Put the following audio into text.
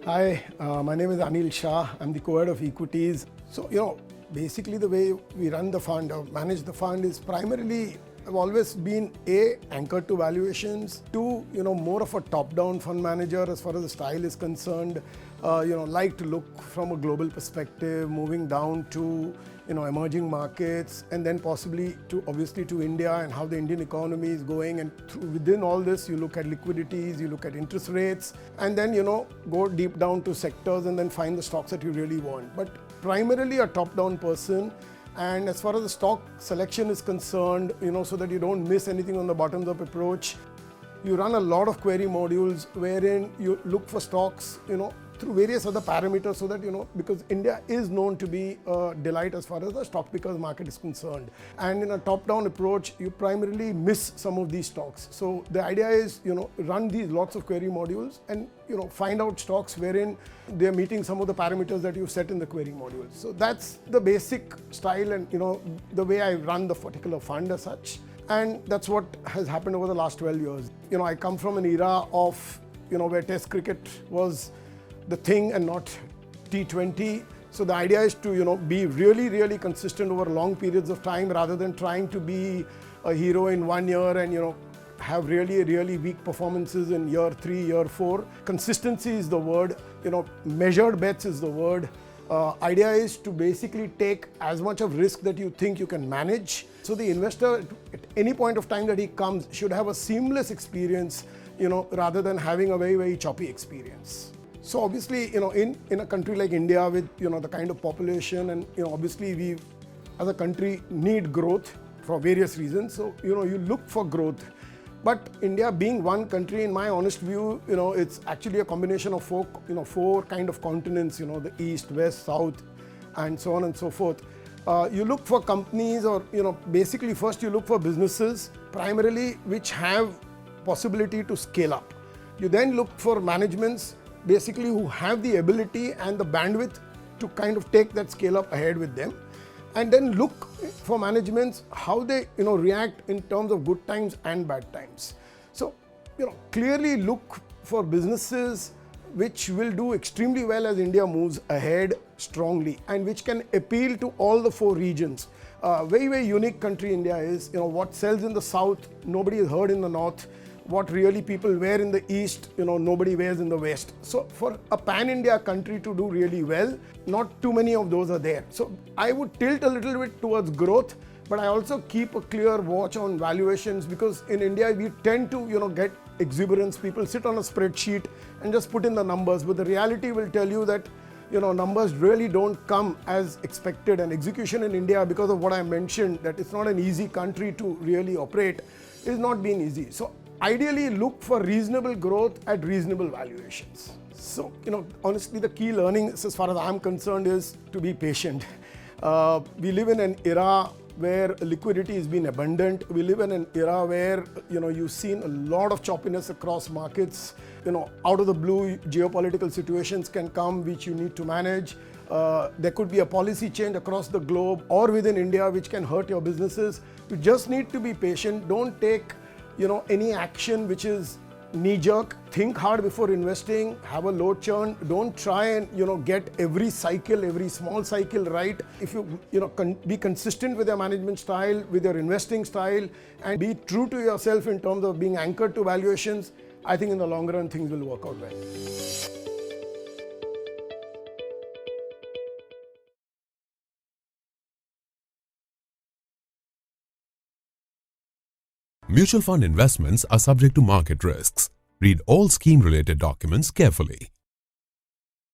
Hi, my name is Anil Shah. I'm the Co-head of Equities. So, basically the way we run the fund or manage the fund is primarily, I've always been anchored to valuations. Two, more of a top-down fund manager as far as the style is concerned. Like to look from a global perspective, moving down to emerging markets, and then possibly obviously to India and how the Indian economy is going. And within all this, you look at liquidities, you look at interest rates, and then go deep down to sectors and then find the stocks that you really want. But primarily a top-down person. And as far as the stock selection is concerned, so that you don't miss anything on the bottoms-up approach, you run a lot of query modules wherein you look for stocks, through various other parameters, so that, because India is known to be a delight as far as the stock pickers market is concerned. And in a top-down approach, you primarily miss some of these stocks. So the idea is, run these lots of query modules and, find out stocks wherein they're meeting some of the parameters that you set in the query modules. So that's the basic style and, the way I run the particular fund as such. And that's what has happened over the last 12 years. I come from an era of, where Test cricket was the thing and not T20. So the idea is to, be really, really consistent over long periods of time rather than trying to be a hero in 1 year and, have really, really weak performances in year 3, year 4. Consistency is the word, measured bets is the word. Idea is to basically take as much of risk that you think you can manage. So the investor at any point of time that he comes should have a seamless experience, rather than having a very, very choppy experience. So obviously, in a country like India with, the kind of population and, obviously we as a country need growth for various reasons. So, you look for growth. But India being one country, in my honest view, it's actually a combination of four kind of continents, the East, West, South, and so on and so forth. You look for companies or, basically first you look for businesses primarily which have possibility to scale up. You then look for managements basically who have the ability and the bandwidth to kind of take that scale up ahead with them. And then look for managements, how they react in terms of good times and bad times. So, clearly look for businesses which will do extremely well as India moves ahead strongly and which can appeal to all the 4 regions. Very, very unique country India is. What sells in the south, nobody has heard in the north. What really people wear in the east, nobody wears in the west. So for a pan-India country to do really well, not too many of those are there. So I would tilt a little bit towards growth, but I also keep a clear watch on valuations, because in India we tend to get exuberance. People sit on a spreadsheet and just put in the numbers, but the reality will tell you that numbers really don't come as expected, and execution in India, because of what I mentioned, that it's not an easy country to really operate, is not being easy. So ideally look for reasonable growth at reasonable valuations. So, honestly, the key learnings as far as I'm concerned is to be patient. We live in an era where liquidity has been abundant. We live in an era where, you've seen a lot of choppiness across markets. Out of the blue, geopolitical situations can come which you need to manage. There could be a policy change across the globe or within India which can hurt your businesses. You just need to be patient. Don't take any action which is knee-jerk. Think hard before investing, have a low churn. Don't try and get every cycle, every small cycle right. If you be consistent with your management style, with your investing style, and be true to yourself in terms of being anchored to valuations, I think in the long run things will work out well. Mutual fund investments are subject to market risks. Read all scheme-related documents carefully.